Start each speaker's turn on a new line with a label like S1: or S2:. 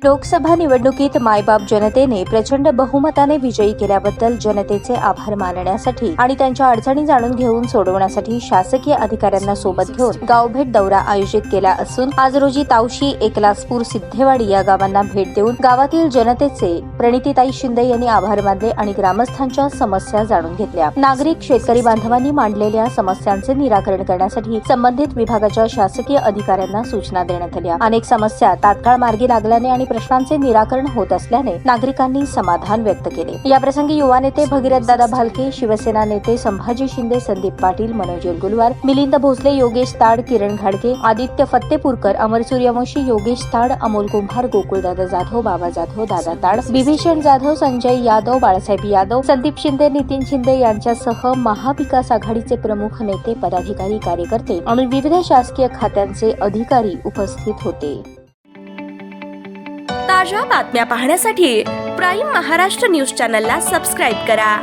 S1: लोकसभा निवडणुकीत मायबाप जनतेने प्रचंड बहुमताने विजयी केल्याबद्दल जनतेचे आभार मानण्यासाठी आणि त्यांच्या अडचणी जाणून घेऊन सोडवण्यासाठी शासकीय अधिकाऱ्यांना सोबत घेऊन गावभेट दौरा आयोजित केला असून आज रोजी तावशी, एकलासपूर, सिद्धेवाडी या गावांना भेट देऊन गावातील जनतेचे प्रणितीताई शिंदे यांनी आभार मानले आणि ग्रामस्थांच्या समस्या जाणून घेतल्या। नागरिक, शेतकरी बांधवांनी मांडलेल्या समस्यांचे निराकरण करण्यासाठी संबंधित विभागाच्या शासकीय अधिकाऱ्यांना सूचना देण्यात आल्या। अनेक समस्या तात्काळ मार्गी लागल्याने आणि प्रश्नांचे निराकरण होत असल्याने नागरिकांनी समाधान व्यक्त केले। या प्रसंगी युवा नेते भगीरथ दादा भालके, शिवसेना नेते संभाजी शिंदे, संदीप पाटील, मनोज येरगुलवार, मिलिंद भोसले, योगेश ताड, किरण घाडगे, आदित्य फत्तेपूरकर, अमर सूर्यवंशी, योगेश ताड, अमोल कुंभार, गोकुळदादा जाधव, बाबा जाधव, दादा ताड, बिभीषण जाधव, संजय यादव, बाळासाहेब यादव, संदीप शिंदे, नितीन शिंदे यांच्यासह महाविकास आघाडीचे प्रमुख नेते, पदाधिकारी, कार्यकर्ते आणि विविध शासकीय खात्यांचे अधिकारी उपस्थित होते।
S2: ताज्या बातम्या पाहण्यासाठी प्राईम महाराष्ट्र न्यूज चॅनलला सबस्क्राईब करा।